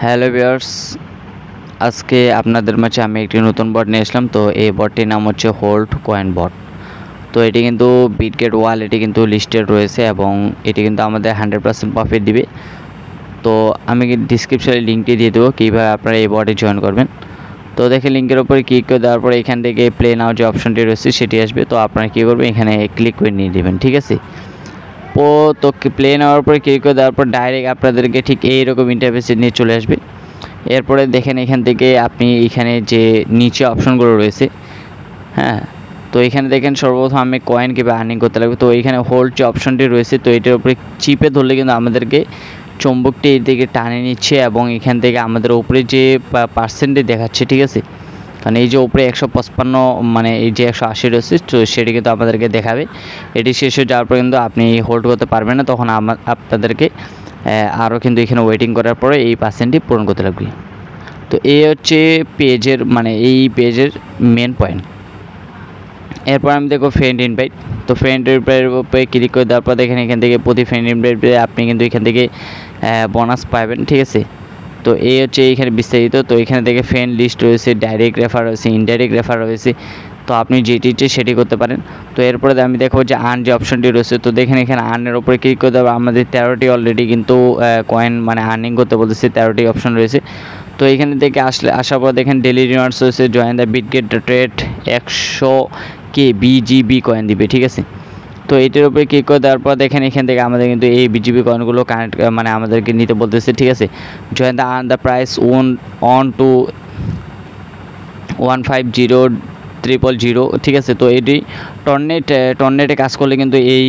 Hello viewers, আজকে আপনাদের মাঝে আমি একটি নতুন বট নিয়ে আসলাম। তো এই বটটির নাম হচ্ছে হোল্ড কয়েন বট। তো এটি কিন্তু বিটগেট ওয়ালেটে কিন্তু লিস্টেড রয়েছে এবং এটি কিন্তু আমাদের 100% প্রফিট দিবে। তো আমি ডিসক্রিপশনে লিঙ্কটি দিয়ে দেবো কীভাবে আপনারা এই বটে জয়েন করবেন। তো দেখে লিঙ্কের উপরে ক্লিক করে দেওয়ার পরে এখান থেকে প্লে নাও যে অপশনটি রয়েছে সেটি আসবে। তো আপনারা কী করবেন, এখানে ক্লিক করে নিয়ে নেবেন, ঠিক আছে। তো প্লে নেওয়ার পরে ক্লিক করে দেওয়ার পর ডাইরেক্ট আপনাদেরকে ঠিক এইরকম ইন্টারফেসে নিয়ে চলে আসবে। এরপরে দেখেন এখান থেকে আপনি এখানে যে নিচে অপশনগুলো রয়েছে, হ্যাঁ, তো এখানে দেখেন সর্বপ্রথম আমি কয়েন কীভাবে আর্নিং করতে লাগবে। তো এখানে হোল্ড যে অপশনটি রয়েছে, তো এটার উপরে চিপে ধরলে কিন্তু আমাদেরকে চুম্বকটি এই দিকে টানে নিচ্ছে এবং এখান থেকে আমাদের উপরে যে পার্সেন্টেজ দেখাচ্ছে, ঠিক আছে, কারণ এই যে উপরে 155 মানে এই যে 180 রয়েছে, তো সেটি কিন্তু আমাদেরকে দেখাবে। এটি শেষ হয়ে যাওয়ার পর কিন্তু আপনি হোল্ড করতে পারবেন না, তখন আপনাদেরকে আরও কিন্তু এখানে ওয়েটিং করার পরে এই পার্সেন্টটি পূরণ করতে লাগবে। তো এই হচ্ছে পেজের এই পেজের মেন পয়েন্ট। এরপর আমি দেখো ফ্রেন্ড ইনভাইট। তো ফ্রেন্ড ইনভাইটের উপরে ক্লিক করে দেওয়ার পর দেখেন এখান থেকে প্রতি ফ্রেন্ড ইনভাইট আপনি কিন্তু এখান থেকে বোনাস পাবেন, ঠিক আছে। তো এই হচ্ছে এইখানে বিস্তারিত। তো এখানে থেকে ফ্রেন্ড লিস্ট রয়েছে, ডাইরেক্ট রেফার রয়েছে, ইনডাইরেক্ট রেফার রয়েছে। তো আপনি যেটি ইচ্ছে সেটি করতে পারেন। তো এরপরে আমি দেখো যে আর্ন যে অপশনটি রয়েছে, তো দেখেন এখানে আর্নের উপরে ক্লিক করে দেওয়া আমাদের 13টি অলরেডি কিন্তু কয়েন আর্নিং করতে বলতেছে, 13টি অপশন রয়েছে। তো এখানে থেকে আসার পর দেখেন ডেলি রিওয়ার্ডস রয়েছে, join the Bitget trade 100K BGB coin দিবে, ঠিক আছে। তো এটার উপরে ক্লিক করে দেওয়ার পর দেখেন এখান থেকে আমাদের কিন্তু এই বিজিবি কয়েনগুলো কানেক্ট আমাদেরকে নিতে বলতেছে, ঠিক আছে। Join the earn the price on to 150,000, ঠিক আছে। তো এটি টর্নেটে কাজ করলে কিন্তু এই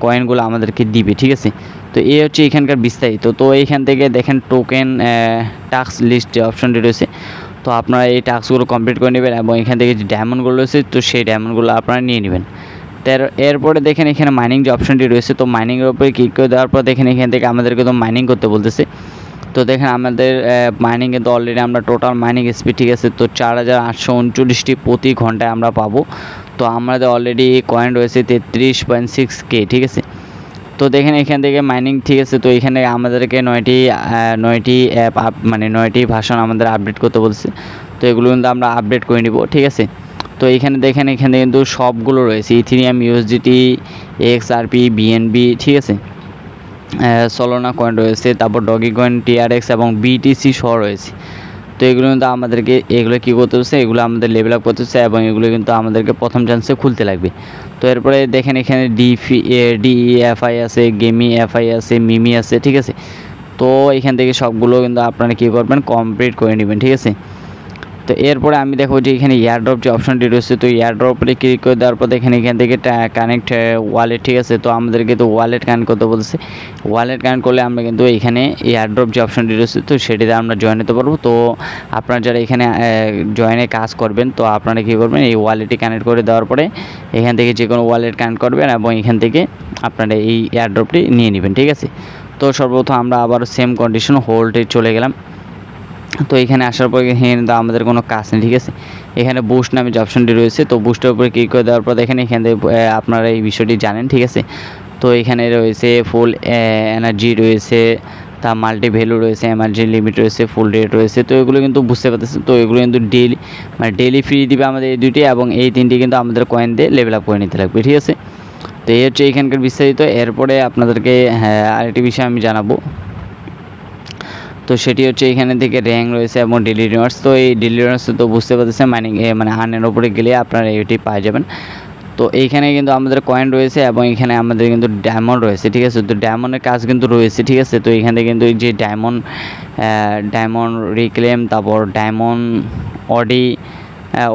কয়েনগুলো আমাদেরকে দিবে, ঠিক আছে। তো এই হচ্ছে এখানকার বিস্তারিত। তো এইখান থেকে দেখেন টোকেন টাস্ক লিস্ট যে অপশনটি রয়েছে, তো আপনারা এই টাস্কগুলো কমপ্লিট করে নেবেন এবং এখান থেকে যে ডায়মন্ডগুলো রয়েছে, তো সেই ডায়মন্ডগুলো আপনারা নিয়ে নেবেন। এরপরে দেখেন এখানে মাইনিং যে অপশনটি রয়েছে, তো মাইনিংয়ের উপরে ক্লিক করে দেওয়ার পর দেখেন এখান থেকে আমাদেরকে তো মাইনিং করতে বলতেছে। তো দেখেন আমাদের মাইনিং কিন্তু অলরেডি আমরা টোটাল মাইনিং স্পিড, ঠিক আছে, তো 4839টি প্রতি ঘন্টায় আমরা পাবো। তো আমাদের অলরেডি কয়েন রয়েছে 33.6K, ঠিক আছে। তো দেখেন এখান থেকে মাইনিং, ঠিক আছে। তো এখানে আমাদেরকে 9টি অ্যাপ 9টি ভাষণ আমাদের আপডেট করতে বলছে। তো এগুলো কিন্তু আমরা আপডেট করে নিব, ঠিক আছে। তো এখানে দেখেন এখানে কিন্তু সবগুলো রয়েছে, ইথিরিয়াম, ইউএসডিটি, এক্সআরপি, বিএনবি, ঠিক আছে, সলোনা কয়েন রয়েছে, তারপর ডগি কয়েন, টিআরএক্স এবং বিটিসি সহ রয়েছে। তো এগুলো কিন্তু আমাদেরকে কী করতে হচ্ছে, এগুলো আমাদের লেভেল আপ করতে হচ্ছে এবং এগুলো কিন্তু আমাদেরকে প্রথম চান্সে খুলতে লাগবে। তো এরপরে দেখেন এখানে ডিএফআই আছে, গেমি এফআই আছে, মিমি আছে, ঠিক আছে। তো এখান থেকে সবগুলো কিন্তু আপনারা কী করবেন, কমপ্লিট করে নেবেন, ঠিক আছে। তো এরপরে আমি দেখো যে এখানে এয়ারড্রপ যে অপশনটি রয়েছে, তো এয়ারড্রপে ক্লিক করে দেওয়ার পর দেখেন এখান থেকে কানেক্ট ওয়ালেট, ঠিক আছে। তো আমাদেরকে তো ওয়ালেট কানেক্ট করতে বলছে। ওয়ালেট কানেক্ট করলে আমরা কিন্তু এখানে এয়ারড্রপ যে অপশনটি রয়েছে, তো সেটিতে আমরা জয়েন হতে পারবো। তো আপনারা যারা এখানে জয়েনে কাজ করবেন, তো আপনারা কী করবেন, এই ওয়ালেটটি কানেক্ট করে দেওয়ার পরে এখান থেকে যে কোনো ওয়ালেট কানেক্ট করবেন এবং এখান থেকে আপনারা এই এয়ারড্রপটি নিয়ে নেবেন, ঠিক আছে। তো সর্বপ্রথম আমরা আবার সেম কন্ডিশন হোল্ডে চলে গেলাম। তো এখানে আসার পর এখানে আমাদের কোনো কাজ নেই, ঠিক আছে। এখানে বুস্ট নামে যে অপশনটি রয়েছে, তো বুস্টের উপরে ক্লিক করে দেওয়ার পর দেখেন এখান থেকে আপনারা এই বিষয়টি জানেন, ঠিক আছে। তো এখানে রয়েছে ফুল এনার্জি রয়েছে, তা মাল্টি ভ্যালু রয়েছে, এমার্জি লিমিট রয়েছে, ফুল রেট রয়েছে। তো এগুলো কিন্তু বুঝতে পারতেছেন। তো এগুলো কিন্তু ডেইলি ফ্রি দিবে আমাদের এই দুটি, এবং এই তিনটি কিন্তু আমাদের কয়েন দিয়ে লেভেল আপ করে নিতে লাগবে, ঠিক আছে। তো এই হচ্ছে এখানকার বিস্তারিত। এরপরে আপনাদেরকে আরেকটি বিষয় আমি জানাবো। তো সেটি হচ্ছে এখানে থেকে র্যাঙ্ক রয়েছে এবং ডেলি রিওয়ার্ডস। তো এই ডেলি রিওয়ার্ডস তো বুঝতে পারতেছেন মাইনিং আর্নের উপরে গেলে আপনারা এটি পেয়ে যাবেন। তো এইখানে কিন্তু আমাদের কয়েন রয়েছে এবং এখানে আমাদের কিন্তু ডায়মন্ড রয়েছে, ঠিক আছে। তো ডায়মন্ডের কাজ কিন্তু রয়েছে, ঠিক আছে। তো এখানে কিন্তু এই যে ডায়মন্ড রিক্লেম, তারপর ডায়মন্ড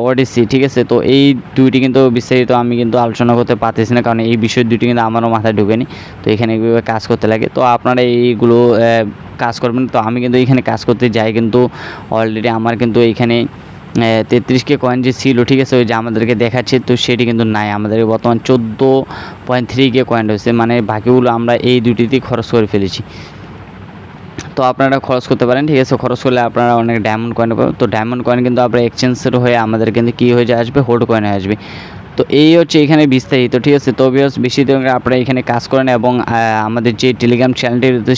ওডিসি, ঠিক আছে। তো এই দুইটি কিন্তু বিস্তারিত আমি কিন্তু আলোচনা করতে পারতেছি না, কারণ এই বিষয় দুটি কিন্তু আমারও মাথায় ঢুকেনি। তো এখানে এইভাবে কাজ করতে লাগে। তো আপনারা এইগুলো কাজ করবেন। তো আমি কিন্তু এইখানে কাজ করতে যাই, কিন্তু অলরেডি আমার কিন্তু এইখানে 33K কয়েন যে ছিল, ঠিক আছে, ওই যে আমাদেরকে দেখাচ্ছে, তো সেটি কিন্তু নাই। আমাদের বর্তমান 14.3K কয়েন রয়েছে, বাকিগুলো আমরা এই দুটিতেই খরচ করে ফেলেছি। তো আপনারা খরচ করতে পারেন, ঠিক আছে। খরচ করলে আপনারা অনেক ডায়মন্ড কয়েন পাবেন। তো ডায়মন্ড কয়েন কিন্তু আপনার এক্সচেঞ্জের হয়ে আমাদের কিন্তু কী হয়ে আসবে, হোল্ড কয়েন হয়ে আসবে। তো এই হচ্ছে এখানে বিস্তারিত, ঠিক আছে। তো ভিউয়ার্স বেশি দিন আপনারা এখানে কাজ করেন এবং আমাদের যে টেলিগ্রাম চ্যানেলটি রয়েছে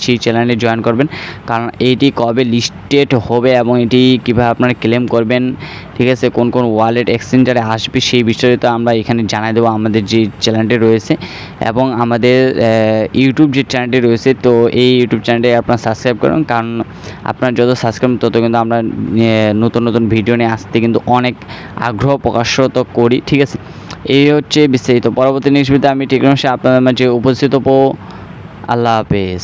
সেই চ্যানেলে জয়েন করবেন, কারণ এইটি কবে লিস্টেড হবে এবং এটি কীভাবে আপনারা ক্লেম করবেন, ঠিক আছে, কোন কোন ওয়ালেট এক্সচেঞ্জারে আসবে সেই বিস্তারিত আমরা এখানে জানাই দেবো আমাদের যে চ্যানেলটি রয়েছে এবং আমাদের ইউটিউব যে চ্যানেলটি রয়েছে। তো এই ইউটিউব চ্যানেলটি আপনারা সাবস্ক্রাইব করুন, কারণ আপনার যত সাবস্ক্রাইব তত কিন্তু আমরা নতুন নতুন ভিডিও নিয়ে আসতে কিন্তু অনেক আগ্রহ প্রকাশিত করি, ঠিক আছে। এই হচ্ছে বিস্তারিত। পরবর্তী নেক্সট ভিডিওতে আমি টেকনোলজি আপনাদের মাঝে উপস্থিত হবো। আল্লাহ হাফেজ।